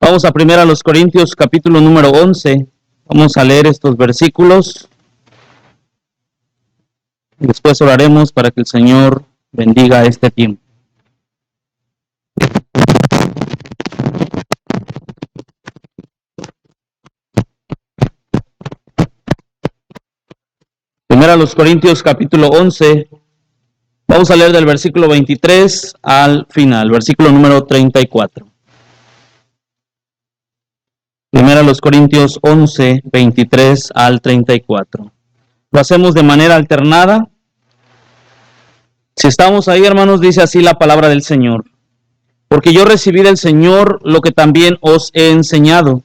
Vamos a primero a los Corintios, capítulo número 11. Vamos a leer estos versículos. Y después oraremos para que el Señor bendiga este tiempo. Primero a los Corintios, capítulo 11. Vamos a leer del versículo 23 al final, versículo número 34. Primero a los Corintios 11, 23 al 34. Lo hacemos de manera alternada. Si estamos ahí, hermanos, dice así la palabra del Señor. Porque yo recibí del Señor lo que también os he enseñado.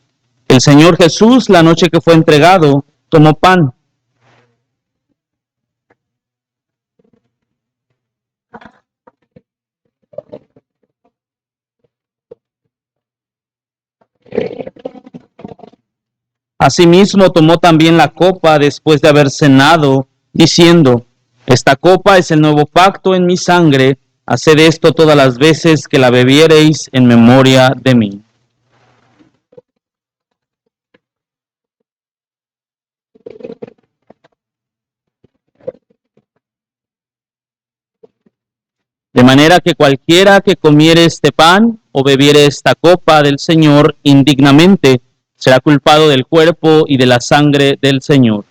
El Señor Jesús, la noche que fue entregado, tomó pan. Asimismo tomó también la copa después de haber cenado, diciendo: esta copa es el nuevo pacto en mi sangre, haced esto todas las veces que la bebiereis en memoria de mí. De manera que cualquiera que comiere este pan o bebiere esta copa del Señor indignamente, será culpado del cuerpo y de la sangre del Señor.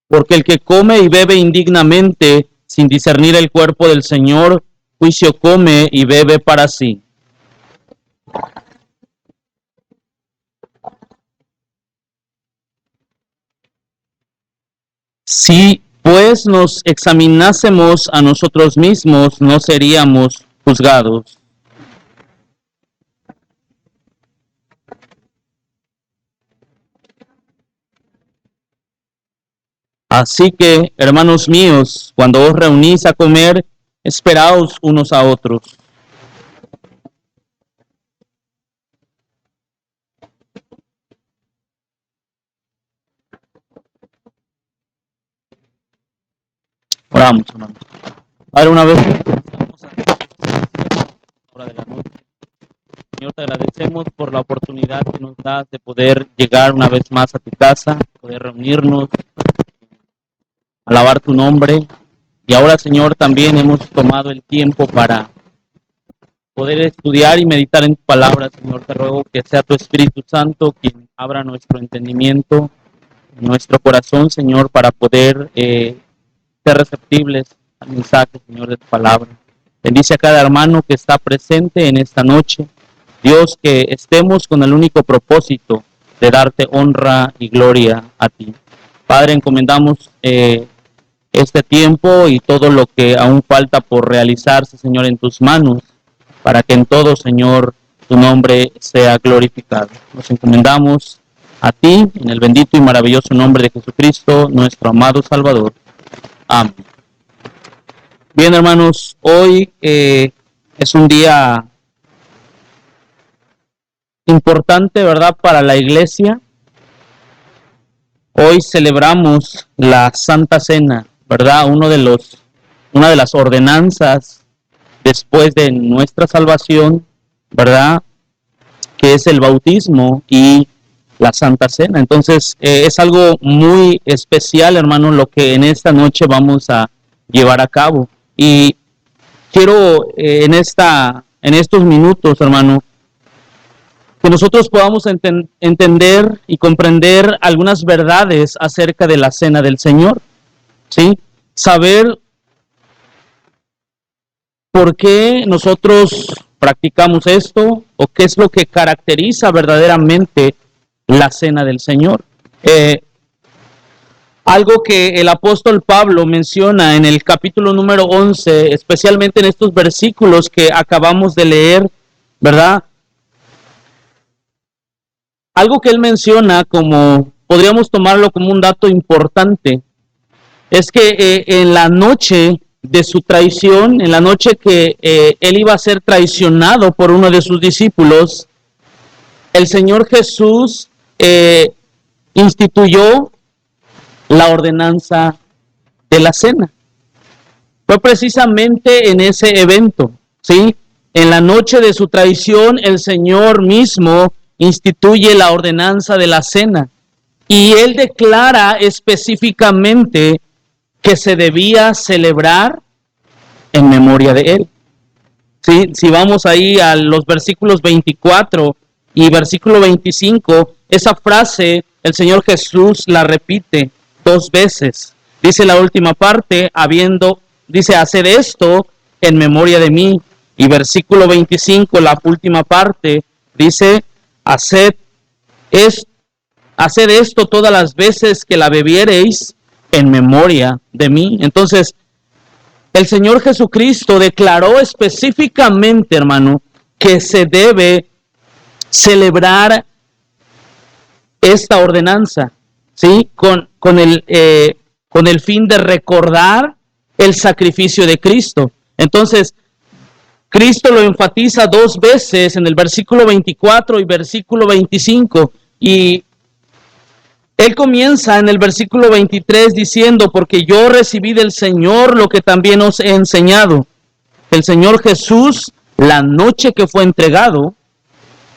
Porque el que come y bebe indignamente, sin discernir el cuerpo del Señor, juicio come y bebe para sí. Si pues nos examinásemos a nosotros mismos, no seríamos juzgados. Así que, hermanos míos, cuando os reunís a comer, esperaos unos a otros. Oramos, hermanos. Ahora una vez hora de la noche. Señor, te agradecemos por la oportunidad que nos das de poder llegar una vez más a tu casa, poder reunirnos, alabar tu nombre. Y ahora, Señor, también hemos tomado el tiempo para poder estudiar y meditar en tu palabra. Señor, te ruego que sea tu Espíritu Santo quien abra nuestro entendimiento, nuestro corazón, Señor, para poder ser receptibles al mensaje, Señor, de tu palabra. Bendice a cada hermano que está presente en esta noche. Dios, que estemos con el único propósito de darte honra y gloria a ti. Padre, encomendamos este tiempo y todo lo que aún falta por realizarse, Señor, en tus manos, para que en todo, Señor, tu nombre sea glorificado. Nos encomendamos a ti, en el bendito y maravilloso nombre de Jesucristo, nuestro amado Salvador. Amén. Bien, hermanos, hoy es un día importante, ¿verdad?, para la iglesia. Hoy celebramos la Santa Cena, ¿verdad? Una de las ordenanzas después de nuestra salvación, ¿verdad?, que es el bautismo y la Santa Cena. Entonces, es algo muy especial, hermano, lo que en esta noche vamos a llevar a cabo. Y quiero en estos minutos, hermano, que nosotros podamos entender y comprender algunas verdades acerca de la Cena del Señor, ¿sí? Saber por qué nosotros practicamos esto o qué es lo que caracteriza verdaderamente la Cena del Señor. Algo que el apóstol Pablo menciona en el capítulo número 11, especialmente en estos versículos que acabamos de leer, ¿verdad? Algo que él menciona como, podríamos tomarlo como un dato importante, es que en la noche de su traición, en la noche que él iba a ser traicionado por uno de sus discípulos, el Señor Jesús instituyó la ordenanza de la cena. Fue precisamente en ese evento, ¿sí? En la noche de su traición, el Señor mismo instituye la ordenanza de la cena y Él declara específicamente que se debía celebrar en memoria de Él. ¿Sí? Si vamos ahí a los versículos 24 y versículo 25, esa frase el Señor Jesús la repite 2 veces. Dice la última parte, dice, hacer esto en memoria de mí. Y versículo 25, la última parte, dice, hacer esto todas las veces que la bebiereis en memoria de mí. Entonces, el Señor Jesucristo declaró específicamente, hermano, que se debe celebrar esta ordenanza, ¿sí? Con el fin de recordar el sacrificio de Cristo. Entonces, Cristo lo enfatiza 2 veces en el versículo 24 y versículo 25, y Él comienza en el versículo 23 diciendo, porque yo recibí del Señor lo que también os he enseñado. El Señor Jesús, la noche que fue entregado,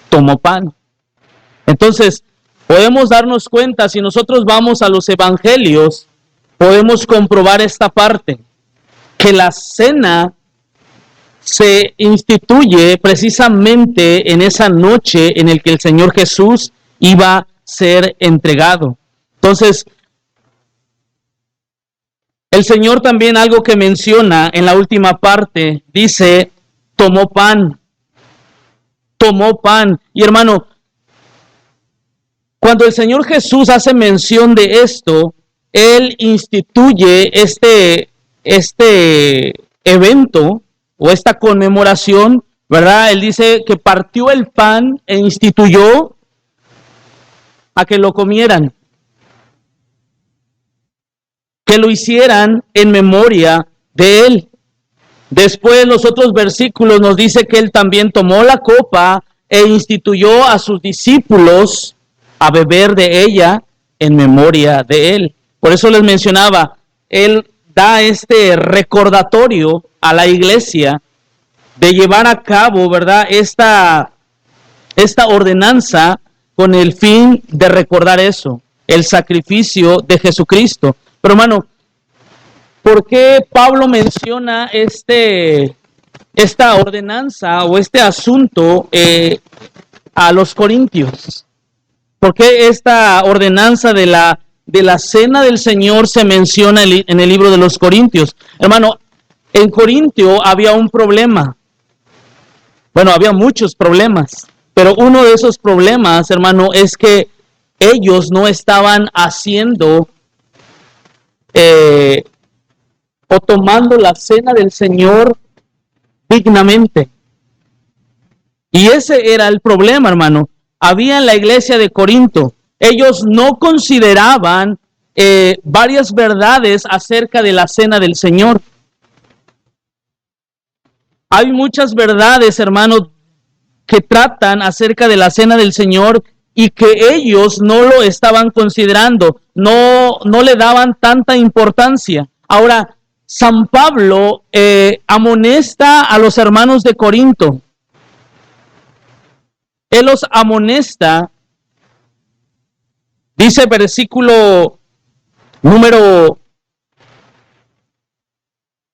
tomó pan. Entonces, podemos darnos cuenta, si nosotros vamos a los evangelios, podemos comprobar esta parte, que la cena se instituye precisamente en esa noche en el que el Señor Jesús iba a ser entregado. Entonces, el Señor también algo que menciona en la última parte, dice, tomó pan. Y hermano, cuando el Señor Jesús hace mención de esto, Él instituye este evento o esta conmemoración, ¿verdad? Él dice que partió el pan e instituyó a que lo comieran, que lo hicieran en memoria de Él. Después los otros versículos nos dice que Él también tomó la copa e instituyó a sus discípulos a beber de ella en memoria de Él. Por eso les mencionaba, Él da este recordatorio a la iglesia de llevar a cabo, ¿verdad?, esta ordenanza con el fin de recordar eso, el sacrificio de Jesucristo. Pero hermano, ¿por qué Pablo menciona esta ordenanza o este asunto a los corintios? ¿Por qué esta ordenanza de la cena del Señor se menciona en el libro de los Corintios? Hermano, en Corintio había un problema. Bueno, había muchos problemas, pero uno de esos problemas, hermano, es que ellos no estaban haciendo o tomando la cena del Señor dignamente. Y ese era el problema, hermano. Había en la iglesia de Corinto, ellos no consideraban varias verdades acerca de la cena del Señor. Hay muchas verdades, hermanos, que tratan acerca de la cena del Señor y que ellos no lo estaban considerando, no le daban tanta importancia. Ahora, San Pablo amonesta a los hermanos de Corinto. Él los amonesta, dice versículo número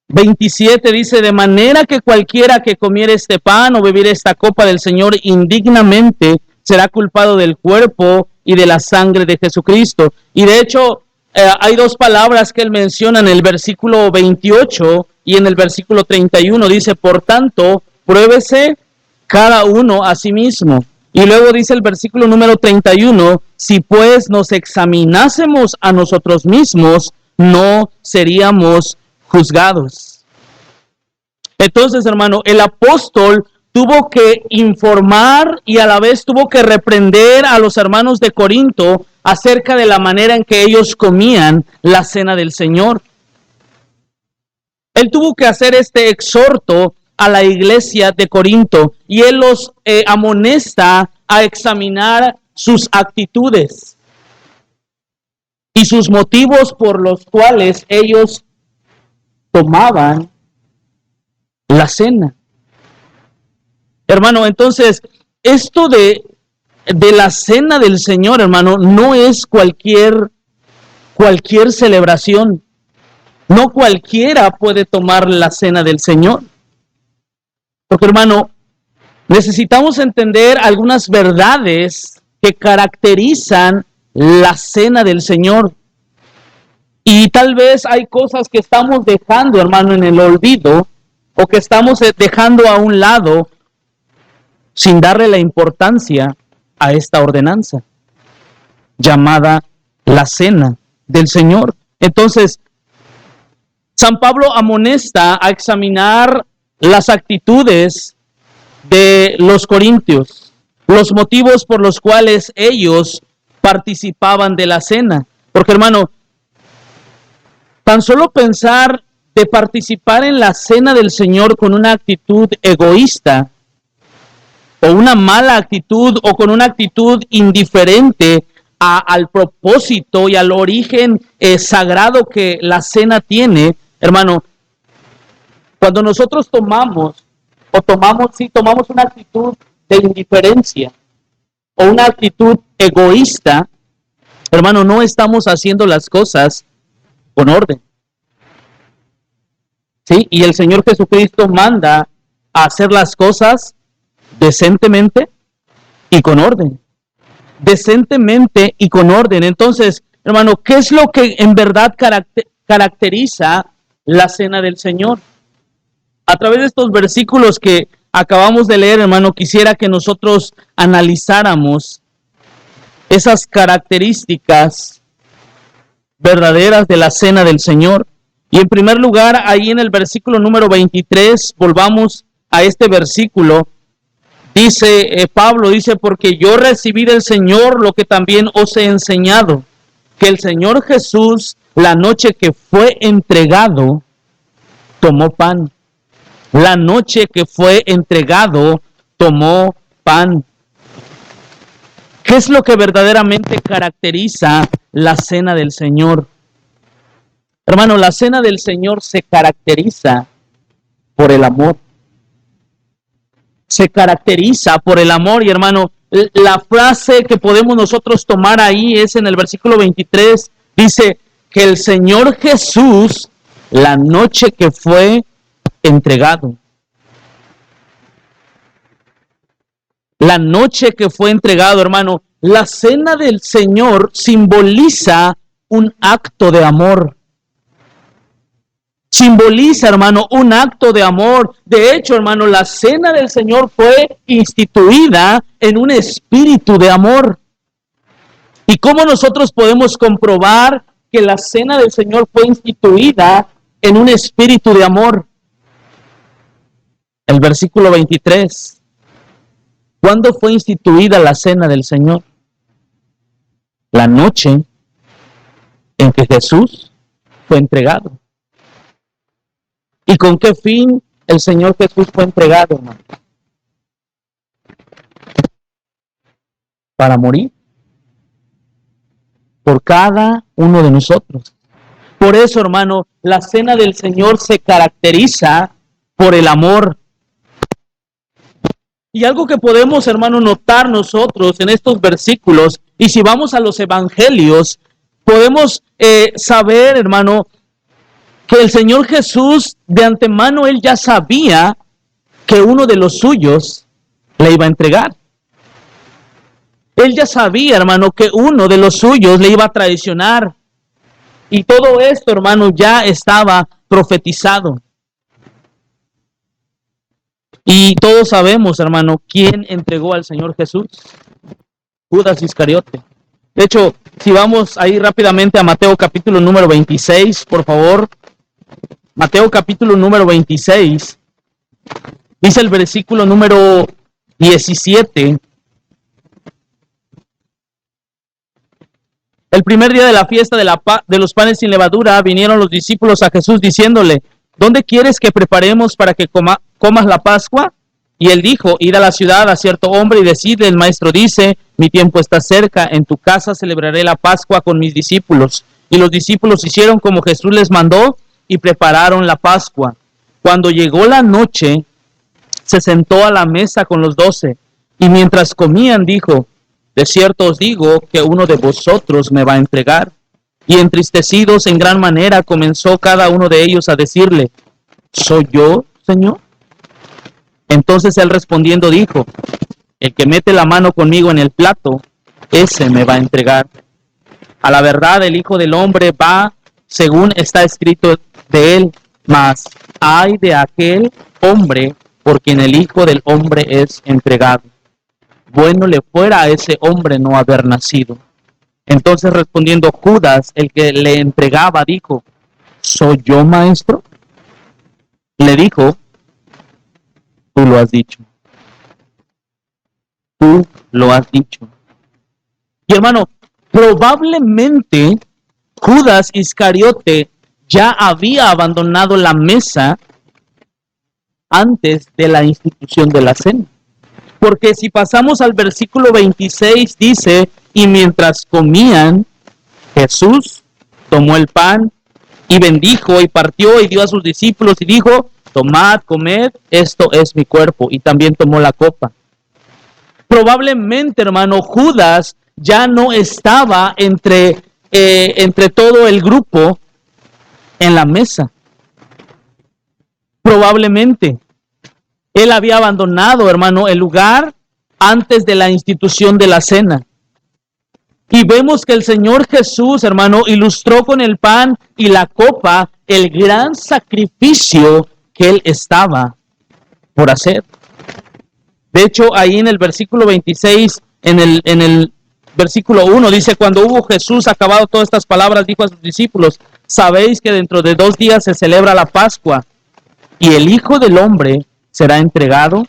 27, dice, de manera que cualquiera que comiere este pan o bebiere esta copa del Señor indignamente será culpado del cuerpo y de la sangre de Jesucristo. Y de hecho, hay 2 palabras que él menciona en el versículo 28 y en el versículo 31. Dice, por tanto, pruébese cada uno a sí mismo. Y luego dice el versículo número 31, si pues nos examinásemos a nosotros mismos, no seríamos juzgados. Entonces, hermano, el apóstol tuvo que informar y a la vez tuvo que reprender a los hermanos de Corinto acerca de la manera en que ellos comían la cena del Señor. Él tuvo que hacer este exhorto a la iglesia de Corinto y él los amonesta a examinar sus actitudes y sus motivos por los cuales ellos tomaban la cena. Hermano, entonces, esto de la cena del Señor, hermano, no es cualquier celebración. No cualquiera puede tomar la cena del Señor. Porque, hermano, necesitamos entender algunas verdades que caracterizan la cena del Señor. Y tal vez hay cosas que estamos dejando, hermano, en el olvido, o que estamos dejando a un lado sin darle la importancia a esta ordenanza llamada la cena del Señor. Entonces, San Pablo amonesta a examinar las actitudes de los corintios, los motivos por los cuales ellos participaban de la cena. Porque, hermano, tan solo pensar de participar en la cena del Señor con una actitud egoísta, o una mala actitud, o con una actitud indiferente al propósito y al origen sagrado que la cena tiene, hermano, cuando nosotros tomamos una actitud de indiferencia o una actitud egoísta, hermano, no estamos haciendo las cosas con orden. ¿Sí? Y el Señor Jesucristo manda a hacer las cosas decentemente y con orden. Decentemente y con orden. Entonces, hermano, ¿qué es lo que en verdad caracteriza la cena del Señor? A través de estos versículos que acabamos de leer, hermano, quisiera que nosotros analizáramos esas características verdaderas de la cena del Señor. Y en primer lugar, ahí en el versículo número 23, volvamos a este versículo. Dice Pablo, dice, porque yo recibí del Señor lo que también os he enseñado, que el Señor Jesús, la noche que fue entregado, tomó pan. La noche que fue entregado, tomó pan. ¿Qué es lo que verdaderamente caracteriza la cena del Señor? Hermano, la cena del Señor se caracteriza por el amor. Se caracteriza por el amor. Y, hermano, la frase que podemos nosotros tomar ahí es en el versículo 23. Dice que el Señor Jesús, la noche que fue entregado. La noche que fue entregado, hermano. La cena del Señor simboliza un acto de amor. Simboliza, hermano, un acto de amor. De hecho, hermano, la cena del Señor fue instituida en un espíritu de amor. ¿Y cómo nosotros podemos comprobar que la cena del Señor fue instituida en un espíritu de amor? El versículo 23. ¿Cuándo fue instituida la cena del Señor? La noche en que Jesús fue entregado. ¿Y con qué fin el Señor Jesús fue entregado, hermano? Para morir por cada uno de nosotros. Por eso, hermano, la cena del Señor se caracteriza por el amor. Y algo que podemos, hermano, notar nosotros en estos versículos, y si vamos a los evangelios, podemos saber, hermano, que el Señor Jesús de antemano, Él ya sabía que uno de los suyos le iba a entregar. Él ya sabía, hermano, que uno de los suyos le iba a traicionar. Y todo esto, hermano, ya estaba profetizado. Y todos sabemos, hermano, quién entregó al Señor Jesús. Judas Iscariote. De hecho, si vamos ahí rápidamente a Mateo capítulo número 26, por favor. Mateo capítulo número 26, dice el versículo número 17. El primer día de la fiesta de los panes sin levadura, vinieron los discípulos a Jesús diciéndole, ¿dónde quieres que preparemos para que comas la Pascua? Y él dijo, id a la ciudad a cierto hombre y decidle, el maestro dice, mi tiempo está cerca, en tu casa celebraré la Pascua con mis discípulos. Y los discípulos hicieron como Jesús les mandó, y prepararon la Pascua. Cuando llegó la noche, se sentó a la mesa con los 12, y mientras comían dijo: de cierto os digo que uno de vosotros me va a entregar. Y entristecidos en gran manera comenzó cada uno de ellos a decirle: ¿soy yo, Señor? Entonces él respondiendo dijo: el que mete la mano conmigo en el plato, ese me va a entregar. A la verdad, el Hijo del Hombre va según está escrito de él, mas ay de aquel hombre por quien el Hijo del Hombre es entregado. Bueno le fuera a ese hombre no haber nacido. Entonces respondiendo Judas, el que le entregaba, dijo: ¿soy yo, maestro? Le dijo: tú lo has dicho. Tú lo has dicho. Y hermano, probablemente Judas Iscariote ya había abandonado la mesa antes de la institución de la cena. Porque si pasamos al versículo 26, dice: y mientras comían, Jesús tomó el pan y bendijo y partió y dio a sus discípulos y dijo: tomad, comed, esto es mi cuerpo. Y también tomó la copa. Probablemente, hermano, Judas ya no estaba entre todo el grupo en la mesa. Probablemente él había abandonado, hermano, el lugar antes de la institución de la cena. Y vemos que el Señor Jesús, hermano, ilustró con el pan y la copa el gran sacrificio que él estaba por hacer. De hecho, ahí en el versículo 26, en el versículo 1, dice: cuando hubo Jesús acabado todas estas palabras, dijo a sus discípulos: sabéis que dentro de 2 días se celebra la Pascua, y el Hijo del Hombre será entregado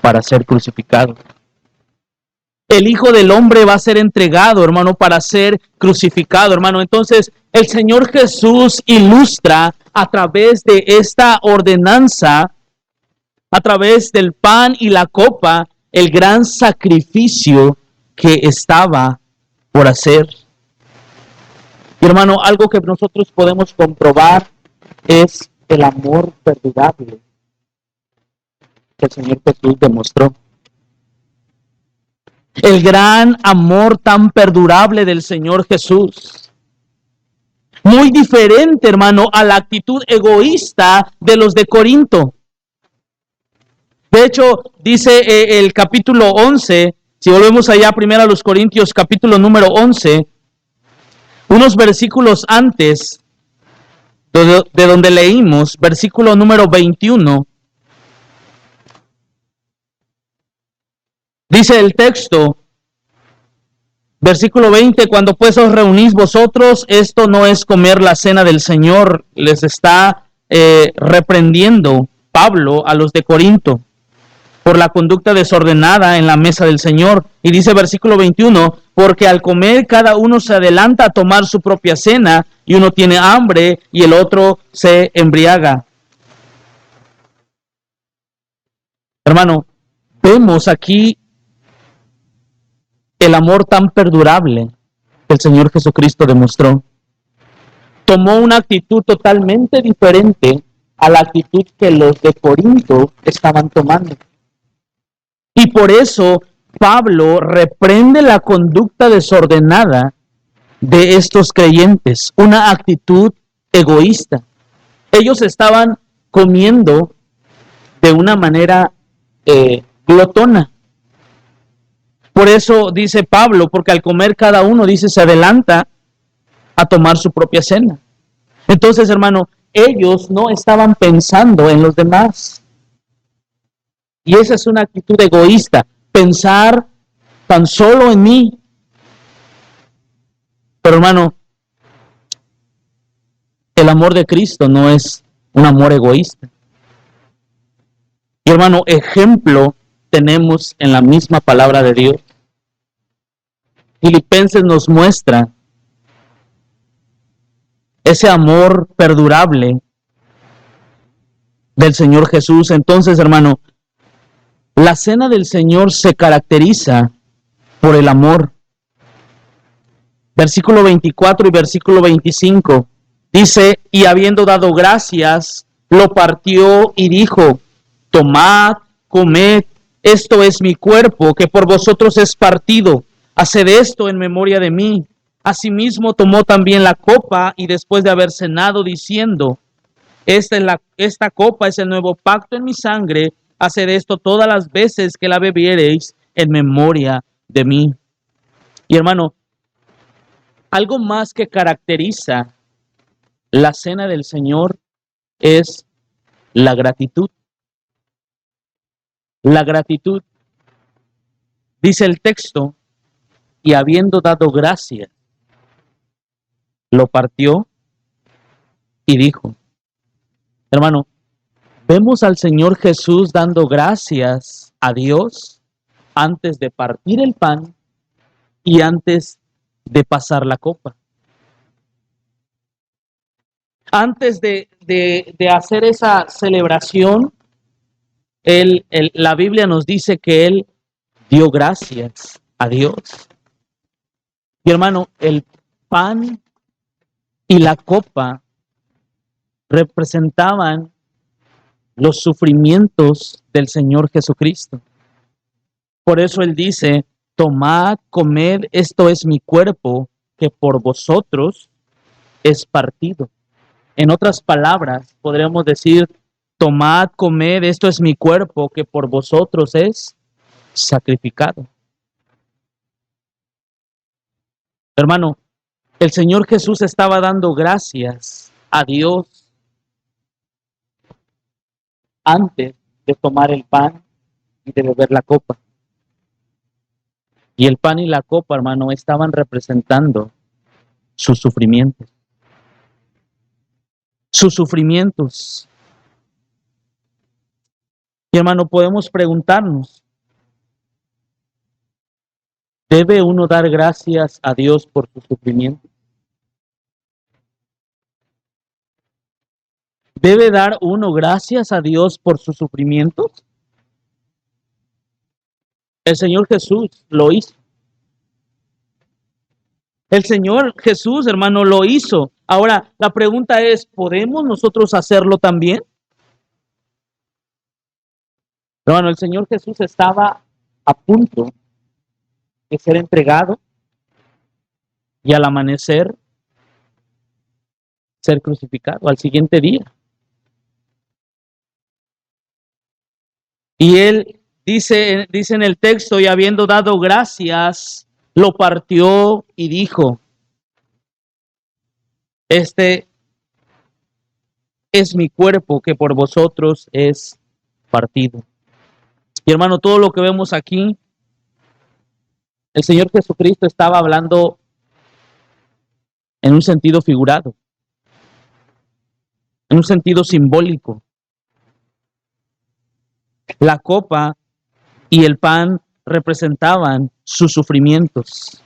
para ser crucificado. El Hijo del Hombre va a ser entregado, hermano, para ser crucificado, hermano. Entonces, el Señor Jesús ilustra a través de esta ordenanza, a través del pan y la copa, el gran sacrificio que estaba por hacer. Y hermano, algo que nosotros podemos comprobar es el amor perdurable que el Señor Jesús demostró. El gran amor tan perdurable del Señor Jesús. Muy diferente, hermano, a la actitud egoísta de los de Corinto. De hecho, dice el capítulo 11, si volvemos allá primero a los Corintios, capítulo número 11, unos versículos antes de donde leímos, versículo número 21, dice el texto, versículo 20: cuando pues os reunís vosotros, esto no es comer la cena del Señor. Les está reprendiendo Pablo a los de Corinto por la conducta desordenada en la mesa del Señor. Y dice versículo 21, porque al comer cada uno se adelanta a tomar su propia cena, y uno tiene hambre y el otro se embriaga. Hermano, vemos aquí el amor tan perdurable que el Señor Jesucristo demostró. Tomó una actitud totalmente diferente a la actitud que los de Corinto estaban tomando. Y por eso Pablo reprende la conducta desordenada de estos creyentes, una actitud egoísta. Ellos estaban comiendo de una manera glotona. Por eso dice Pablo, porque al comer cada uno, dice, se adelanta a tomar su propia cena. Entonces, hermano, ellos no estaban pensando en los demás. Y esa es una actitud egoísta, pensar tan solo en mí. Pero hermano, el amor de Cristo no es un amor egoísta. Y hermano, ejemplo tenemos en la misma palabra de Dios. Filipenses nos muestra ese amor perdurable del Señor Jesús. Entonces, hermano, la cena del Señor se caracteriza por el amor. Versículo 24 y versículo 25 Dice, y habiendo dado gracias, lo partió y dijo, tomad, comed, esto es mi cuerpo, que por vosotros es partido. Haced esto en memoria de mí. Asimismo tomó también la copa y después de haber cenado, diciendo, esta copa es el nuevo pacto en mi sangre. Haced esto todas las veces que la bebiereis en memoria de mí. Y hermano, algo más que caracteriza la cena del Señor es la gratitud. La gratitud, dice el texto, y habiendo dado gracias, lo partió y dijo. Hermano, vemos al Señor Jesús dando gracias a Dios antes de partir el pan y antes de pasar la copa. Antes de hacer esa celebración, la Biblia nos dice que Él dio gracias a Dios. Y hermano, el pan y la copa representaban los sufrimientos del Señor Jesucristo. Por eso Él dice, tomad, comed, esto es mi cuerpo, que por vosotros es partido. En otras palabras, podríamos decir, tomad, comed, esto es mi cuerpo, que por vosotros es sacrificado. Hermano, el Señor Jesús estaba dando gracias a Dios antes de tomar el pan y de beber la copa. Y el pan y la copa, hermano, estaban representando sus sufrimientos. Sus sufrimientos. Y hermano, podemos preguntarnos, ¿debe uno dar gracias a Dios por su sufrimiento? ¿Debe dar uno gracias a Dios por sus sufrimientos? El Señor Jesús lo hizo. El Señor Jesús, hermano, lo hizo. Ahora, la pregunta es, ¿podemos nosotros hacerlo también? Hermano, el Señor Jesús estaba a punto de ser entregado y al amanecer ser crucificado al siguiente día. Y él dice en el texto, y habiendo dado gracias, lo partió y dijo, este es mi cuerpo que por vosotros es partido. Y hermano, todo lo que vemos aquí, el Señor Jesucristo estaba hablando en un sentido figurado, en un sentido simbólico. La copa y el pan representaban sus sufrimientos.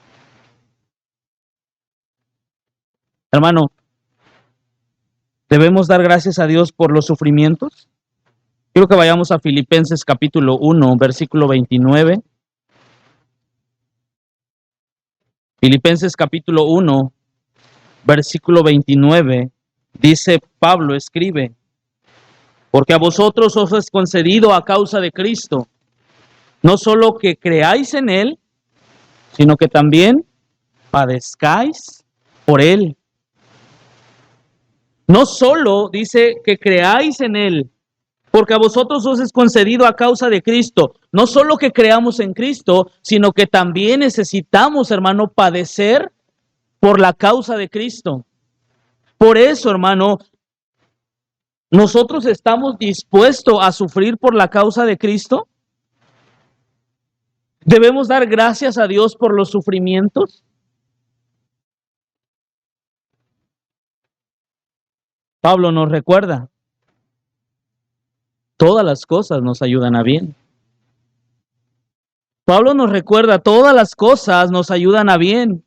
Hermano, ¿debemos dar gracias a Dios por los sufrimientos? Quiero que vayamos a Filipenses capítulo 1, versículo 29. Filipenses capítulo 1, versículo 29, dice Pablo, escribe, porque a vosotros os es concedido a causa de Cristo, no solo que creáis en Él, sino que también padezcáis por Él. No solo dice que creáis en Él, porque a vosotros os es concedido a causa de Cristo. No solo que creamos en Cristo, sino que también necesitamos, hermano, padecer por la causa de Cristo. Por eso, hermano, nosotros estamos dispuestos a sufrir por la causa de Cristo. Debemos dar gracias a Dios por los sufrimientos. Pablo nos recuerda, todas las cosas nos ayudan a bien. Pablo nos recuerda, todas las cosas nos ayudan a bien.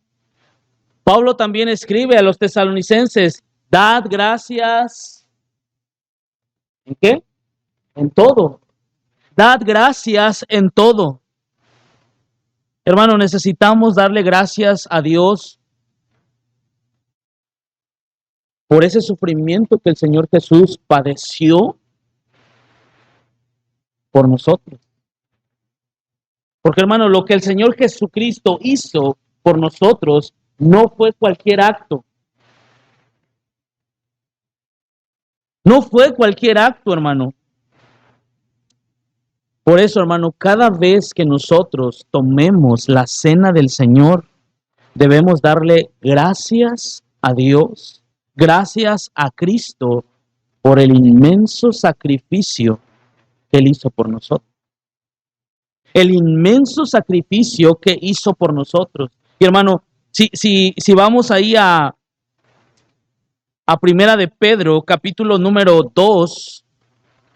Pablo también escribe a los tesalonicenses, dad gracias. ¿En qué? En todo. Dad gracias en todo. Hermano, necesitamos darle gracias a Dios por ese sufrimiento que el Señor Jesús padeció por nosotros. Porque hermano, lo que el Señor Jesucristo hizo por nosotros no fue cualquier acto. No fue cualquier acto, hermano. Por eso, hermano, cada vez que nosotros tomemos la cena del Señor, debemos darle gracias a Dios, gracias a Cristo por el inmenso sacrificio que Él hizo por nosotros. El inmenso sacrificio que hizo por nosotros. Y hermano, si vamos ahí a Primera de Pedro, capítulo número 2,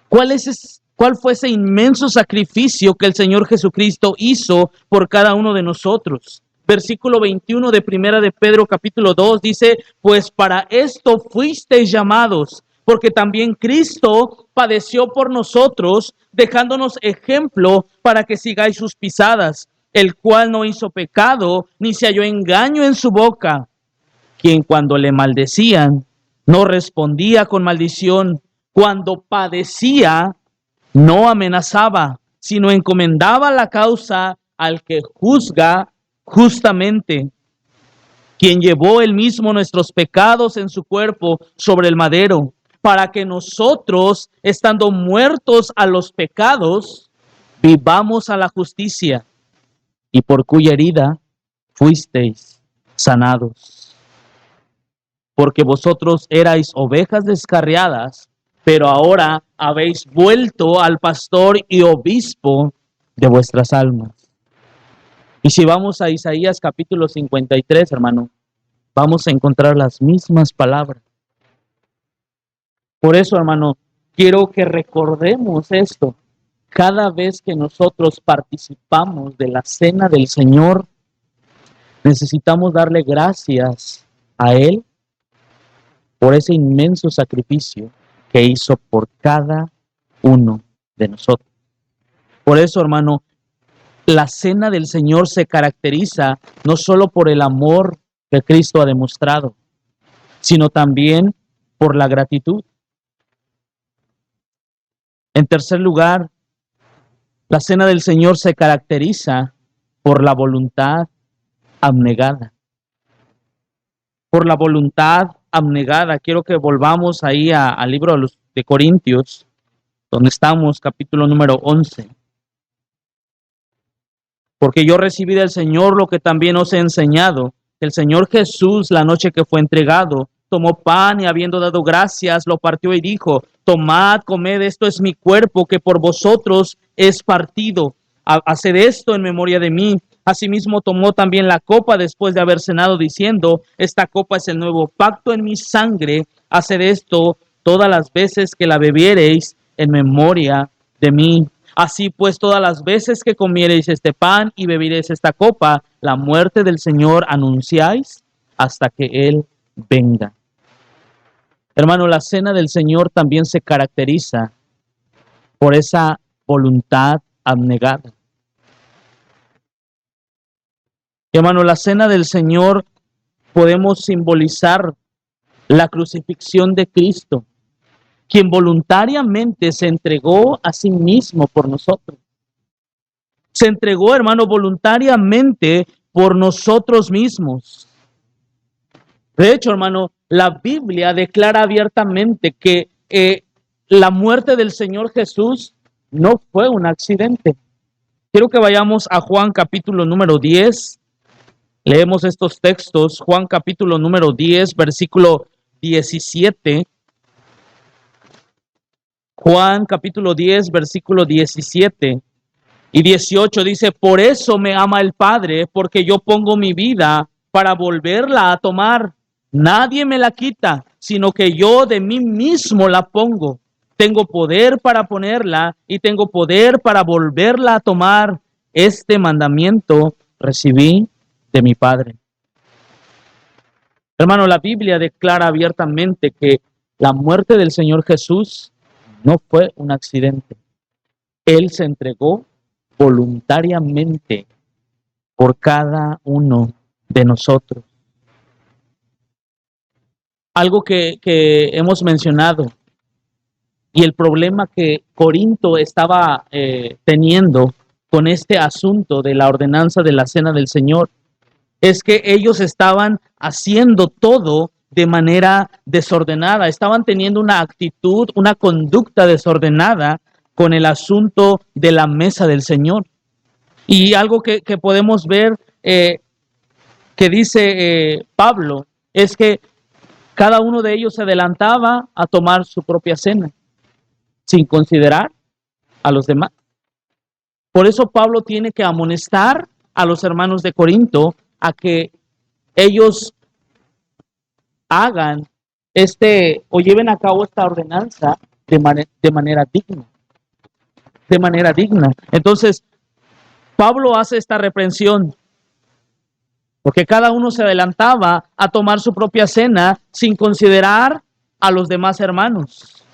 ¿cuál fue ese inmenso sacrificio que el Señor Jesucristo hizo por cada uno de nosotros? Versículo 21 de Primera de Pedro, capítulo 2, dice, pues para esto fuisteis llamados, porque también Cristo padeció por nosotros, dejándonos ejemplo para que sigáis sus pisadas, el cual no hizo pecado, ni se halló engaño en su boca, quien cuando le maldecían, no respondía con maldición, cuando padecía, no amenazaba, sino encomendaba la causa al que juzga justamente, quien llevó él mismo nuestros pecados en su cuerpo sobre el madero, para que nosotros, estando muertos a los pecados, vivamos a la justicia, y por cuya herida fuisteis sanados. Porque vosotros erais ovejas descarriadas, pero ahora habéis vuelto al pastor y obispo de vuestras almas. Y si vamos a Isaías capítulo 53, hermano, vamos a encontrar las mismas palabras. Por eso, hermano, quiero que recordemos esto. Cada vez que nosotros participamos de la cena del Señor, necesitamos darle gracias a Él por ese inmenso sacrificio que hizo por cada uno de nosotros. Por eso, hermano, la cena del Señor se caracteriza no solo por el amor que Cristo ha demostrado, sino también por la gratitud. En tercer lugar, la cena del Señor se caracteriza por la voluntad abnegada. Por la voluntad abnegada. Quiero que volvamos ahí al libro de Corintios, donde estamos, capítulo número 11. Porque yo recibí del Señor lo que también os he enseñado. El Señor Jesús, la noche que fue entregado, tomó pan y habiendo dado gracias, lo partió y dijo, tomad, comed, esto es mi cuerpo que por vosotros es partido. Haced esto en memoria de mí. Asimismo tomó también la copa después de haber cenado, diciendo, esta copa es el nuevo pacto en mi sangre. Haced esto todas las veces que la bebiereis en memoria de mí. Así pues, todas las veces que comiereis este pan y beberéis esta copa, la muerte del Señor anunciáis hasta que Él venga. Hermano, la cena del Señor también se caracteriza por esa voluntad abnegada. Hermano, la cena del Señor podemos simbolizar la crucifixión de Cristo, quien voluntariamente se entregó a sí mismo por nosotros. Se entregó, hermano, voluntariamente por nosotros mismos. De hecho, hermano, la Biblia declara abiertamente que la muerte del Señor Jesús no fue un accidente. Quiero que vayamos a Juan capítulo número 10. Leemos estos textos. Juan capítulo número 10, versículo 17. Juan capítulo 10, versículo 17 y 18 dice, por eso me ama el Padre, porque yo pongo mi vida para volverla a tomar. Nadie me la quita, sino que yo de mí mismo la pongo. Tengo poder para ponerla y tengo poder para volverla a tomar. Este mandamiento recibí de mi Padre. Hermano, la Biblia declara abiertamente que la muerte del Señor Jesús no fue un accidente. Él se entregó voluntariamente por cada uno de nosotros. algo que hemos mencionado y el problema que Corinto estaba teniendo con este asunto de la ordenanza de la cena del Señor es que ellos estaban haciendo todo de manera desordenada, estaban teniendo una actitud, una conducta desordenada con el asunto de la mesa del Señor. Y algo que podemos ver que dice Pablo es que cada uno de ellos se adelantaba a tomar su propia cena sin considerar a los demás. Por eso Pablo tiene que amonestar a los hermanos de Corinto a que ellos hagan o lleven a cabo esta ordenanza de manera digna, de manera digna. Entonces, Pablo hace esta reprensión porque cada uno se adelantaba a tomar su propia cena sin considerar a los demás hermanos.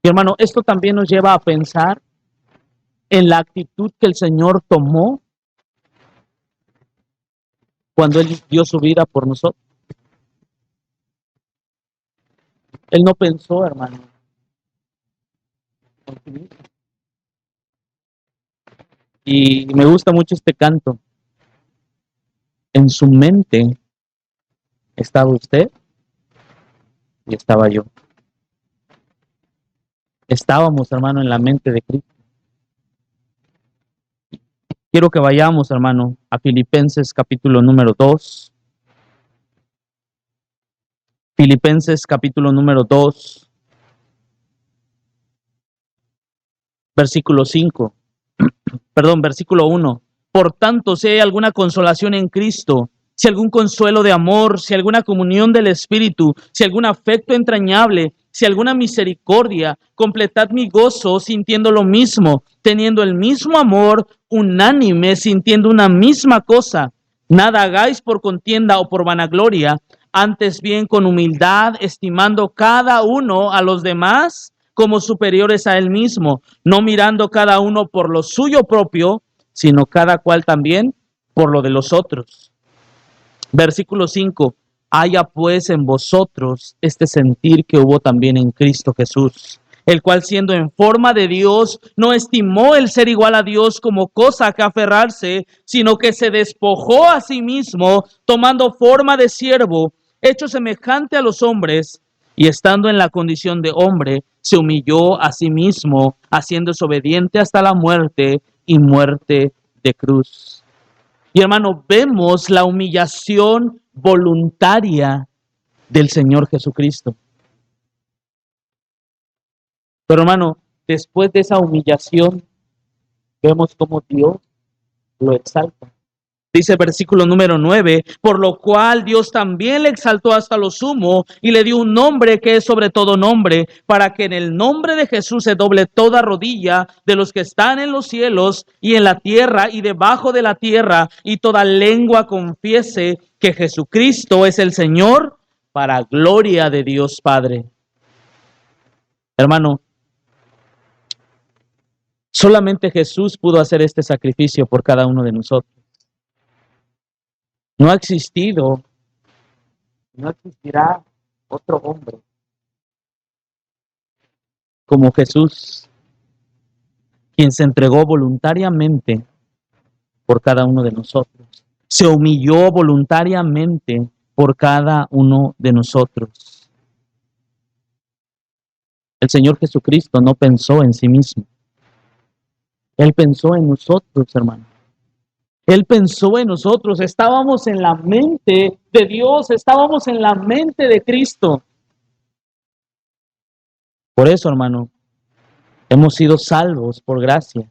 Y hermano, esto también nos lleva a pensar en la actitud que el Señor tomó cuando Él dio su vida por nosotros. Él no pensó, hermano, en sí mismo. Y me gusta mucho este canto. En su mente estaba usted y estaba yo. Estábamos, hermano, en la mente de Cristo. Quiero que vayamos, hermano, a Filipenses capítulo número 2. Filipenses capítulo número 2, versículo 5. Perdón, versículo 1. Por tanto, si hay alguna consolación en Cristo, si algún consuelo de amor, si alguna comunión del Espíritu, si algún afecto entrañable, si alguna misericordia, completad mi gozo sintiendo lo mismo, teniendo el mismo amor, unánime, sintiendo una misma cosa. Nada hagáis por contienda o por vanagloria, antes bien con humildad, estimando cada uno a los demás como superiores a él mismo, no mirando cada uno por lo suyo propio, sino cada cual también por lo de los otros. Versículo 5. Haya pues en vosotros este sentir que hubo también en Cristo Jesús, el cual siendo en forma de Dios, no estimó el ser igual a Dios como cosa a que aferrarse, sino que se despojó a sí mismo, tomando forma de siervo, hecho semejante a los hombres, y estando en la condición de hombre, se humilló a sí mismo, haciéndose obediente hasta la muerte y muerte de cruz. Y hermano, vemos la humillación voluntaria del Señor Jesucristo. Pero hermano, después de esa humillación, vemos cómo Dios lo exalta. Dice el versículo número 9, por lo cual Dios también le exaltó hasta lo sumo y le dio un nombre que es sobre todo nombre, para que en el nombre de Jesús se doble toda rodilla de los que están en los cielos y en la tierra y debajo de la tierra, y toda lengua confiese que Jesucristo es el Señor, para gloria de Dios Padre. Hermano, solamente Jesús pudo hacer este sacrificio por cada uno de nosotros. No ha existido, no existirá otro hombre como Jesús, quien se entregó voluntariamente por cada uno de nosotros. Se humilló voluntariamente por cada uno de nosotros. El Señor Jesucristo no pensó en sí mismo. Él pensó en nosotros, hermano. Él pensó en nosotros. Estábamos en la mente de Dios, estábamos en la mente de Cristo. Por eso, hermano, hemos sido salvos por gracia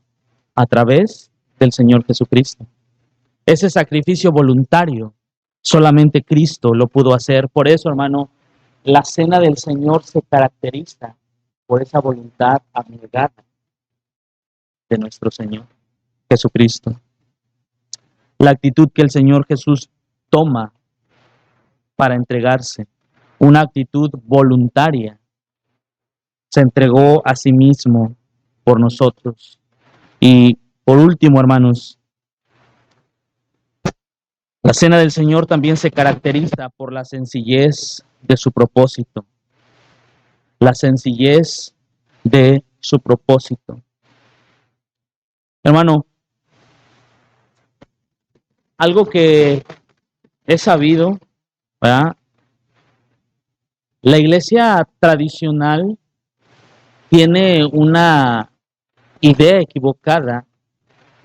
a través del Señor Jesucristo. Ese sacrificio voluntario, solamente Cristo lo pudo hacer. Por eso, hermano, la cena del Señor se caracteriza por esa voluntad abnegada de nuestro Señor Jesucristo. La actitud que el Señor Jesús toma para entregarse, una actitud voluntaria. Se entregó a sí mismo por nosotros. Y por último, hermanos, La cena del Señor también se caracteriza por la sencillez de su propósito. La sencillez de su propósito. Hermano, algo que he sabido, ¿verdad? La iglesia tradicional tiene una idea equivocada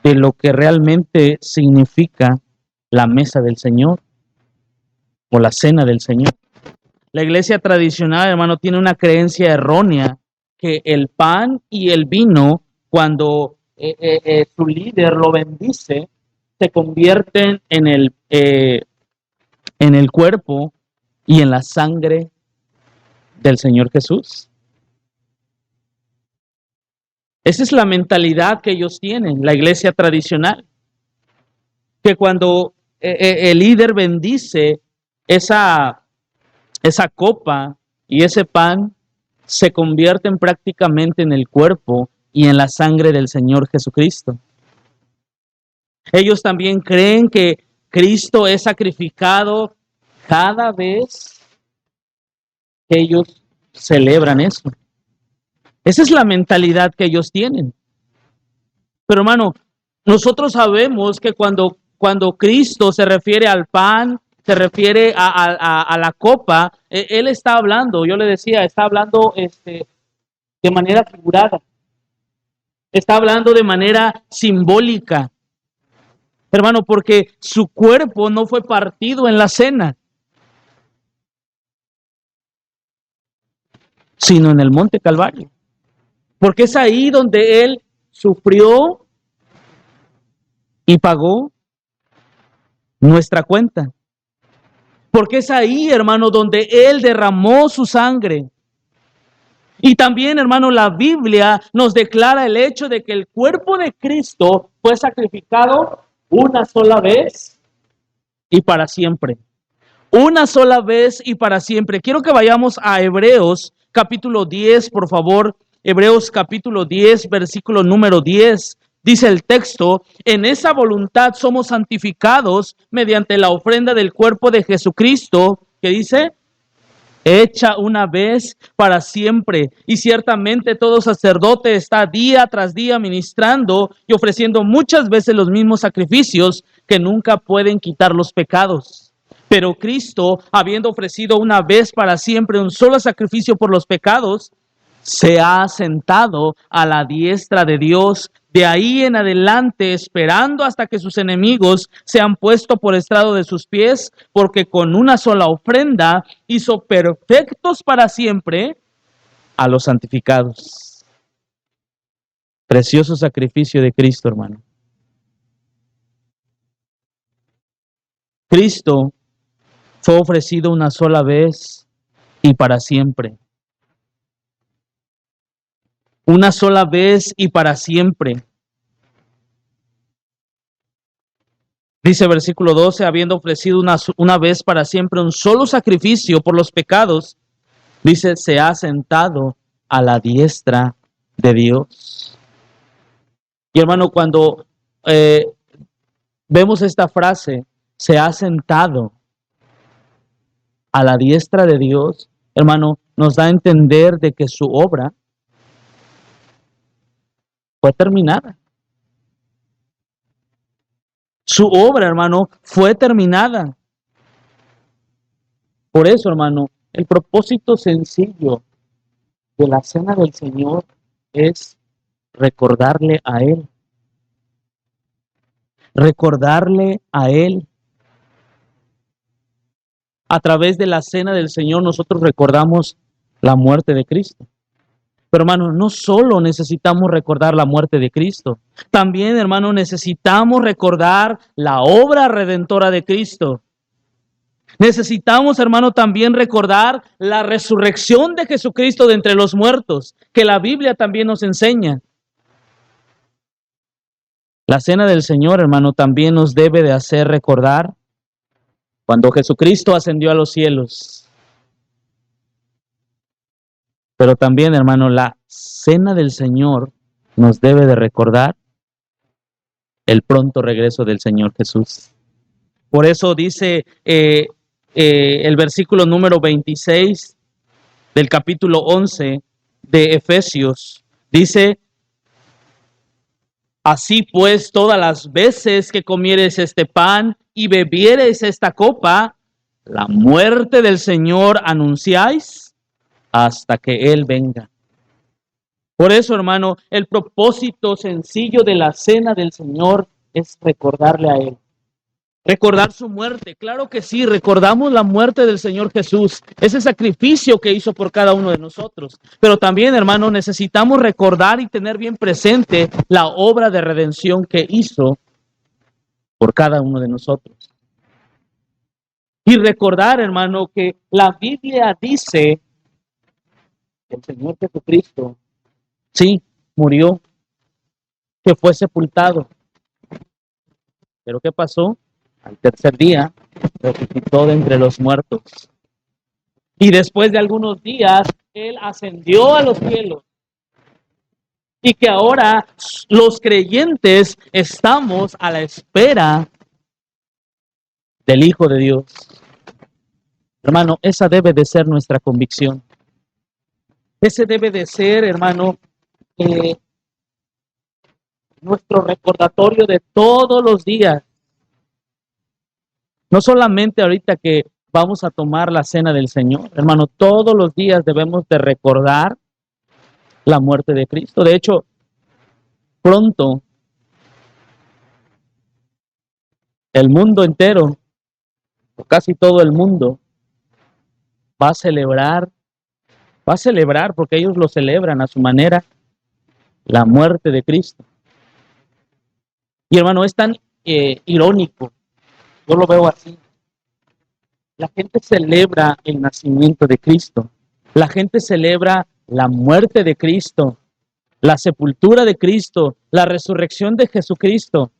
de lo que realmente significa la mesa del Señor o la cena del Señor. La iglesia tradicional, hermano, tiene una creencia errónea que el pan y el vino, cuando su líder lo bendice, se convierten en el cuerpo y en la sangre del Señor Jesús. Esa es la mentalidad que ellos tienen, la iglesia tradicional, que cuando el líder bendice esa copa y ese pan, se convierten prácticamente en el cuerpo y en la sangre del Señor Jesucristo. Ellos también creen que Cristo es sacrificado cada vez que ellos celebran eso. Esa es la mentalidad que ellos tienen. Pero hermano, nosotros sabemos que cuando Cristo se refiere al pan, se refiere a la copa, Él está hablando, yo le decía, está hablando de manera figurada. Está hablando de manera simbólica. Hermano, porque su cuerpo no fue partido en la cena, sino en el Monte Calvario. Porque es ahí donde Él sufrió y pagó nuestra cuenta. Porque es ahí, hermano, donde Él derramó su sangre. Y también, hermano, la Biblia nos declara el hecho de que el cuerpo de Cristo fue sacrificado una sola vez y para siempre. Una sola vez y para siempre. Quiero que vayamos a Hebreos capítulo 10, por favor. Hebreos capítulo 10, versículo número 10. Dice el texto, en esa voluntad somos santificados mediante la ofrenda del cuerpo de Jesucristo, que dice, hecha una vez para siempre. Y ciertamente todo sacerdote está día tras día ministrando y ofreciendo muchas veces los mismos sacrificios que nunca pueden quitar los pecados. Pero Cristo, habiendo ofrecido una vez para siempre un solo sacrificio por los pecados, se ha sentado a la diestra de Dios, de ahí en adelante, esperando hasta que sus enemigos sean puestos por estrado de sus pies, porque con una sola ofrenda hizo perfectos para siempre a los santificados. Precioso sacrificio de Cristo, hermano. Cristo fue ofrecido una sola vez y para siempre. Una sola vez y para siempre. Dice versículo 12, habiendo ofrecido una vez para siempre un solo sacrificio por los pecados, dice, se ha sentado a la diestra de Dios. Y hermano, cuando vemos esta frase, se ha sentado a la diestra de Dios, hermano, nos da a entender de que su obra fue terminada. Su obra, hermano, fue terminada. Por eso, hermano, el propósito sencillo de la cena del Señor es recordarle a Él. Recordarle a Él. A través de la cena del Señor nosotros recordamos la muerte de Cristo. Pero hermano, no solo necesitamos recordar la muerte de Cristo, también, hermano, necesitamos recordar la obra redentora de Cristo. Necesitamos, hermano, también recordar la resurrección de Jesucristo de entre los muertos, que la Biblia también nos enseña. La cena del Señor, hermano, también nos debe de hacer recordar cuando Jesucristo ascendió a los cielos. Pero también, hermano, la cena del Señor nos debe de recordar el pronto regreso del Señor Jesús. Por eso dice el versículo número 26 del capítulo 11 de Efesios. Dice: así pues, todas las veces que comieres este pan y bebieres esta copa, la muerte del Señor anunciáis hasta que Él venga. Por eso, hermano, el propósito sencillo de la cena del Señor es recordarle a Él. Recordar su muerte. Claro que sí, recordamos la muerte del Señor Jesús, ese sacrificio que hizo por cada uno de nosotros. Pero también, hermano, necesitamos recordar y tener bien presente la obra de redención que hizo por cada uno de nosotros. Y recordar, hermano, que la Biblia dice que el Señor Jesucristo, sí, murió, que fue sepultado. Pero ¿qué pasó? Al tercer día resucitó de entre los muertos. Y después de algunos días, Él ascendió a los cielos. Y que ahora los creyentes estamos a la espera del Hijo de Dios. Hermano, esa debe de ser nuestra convicción. Ese debe de ser, hermano, nuestro recordatorio de todos los días. No solamente ahorita que vamos a tomar la cena del Señor, hermano, todos los días debemos de recordar la muerte de Cristo. De hecho, pronto el mundo entero, o casi todo el mundo, va a celebrar porque ellos lo celebran a su manera, la muerte de Cristo. Y hermano, es tan irónico, yo lo veo así. La gente celebra el nacimiento de Cristo, la gente celebra la muerte de Cristo, la sepultura de Cristo, la resurrección de Jesucristo.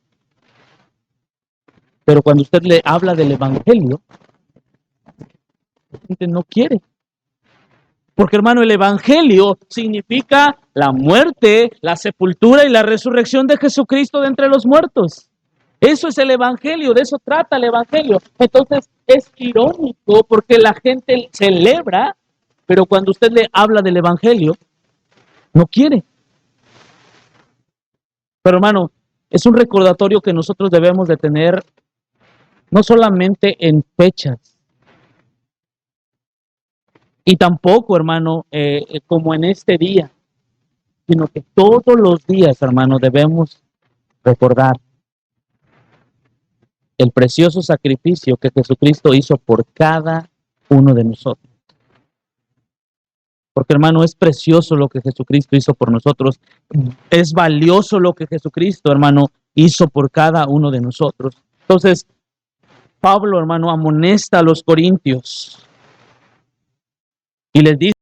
Pero cuando usted le habla del Evangelio, la gente no quiere. Porque, hermano, el Evangelio significa la muerte, la sepultura y la resurrección de Jesucristo de entre los muertos. Eso es el Evangelio, de eso trata el Evangelio. Entonces, es irónico porque la gente celebra, pero cuando usted le habla del Evangelio, no quiere. Pero, hermano, es un recordatorio que nosotros debemos de tener no solamente en fechas, y tampoco, hermano, como en este día, sino que todos los días, hermano, debemos recordar el precioso sacrificio que Jesucristo hizo por cada uno de nosotros. Porque, hermano, es precioso lo que Jesucristo hizo por nosotros. Es valioso lo que Jesucristo, hermano, hizo por cada uno de nosotros. Entonces, Pablo, hermano, amonesta a los corintios y les dice: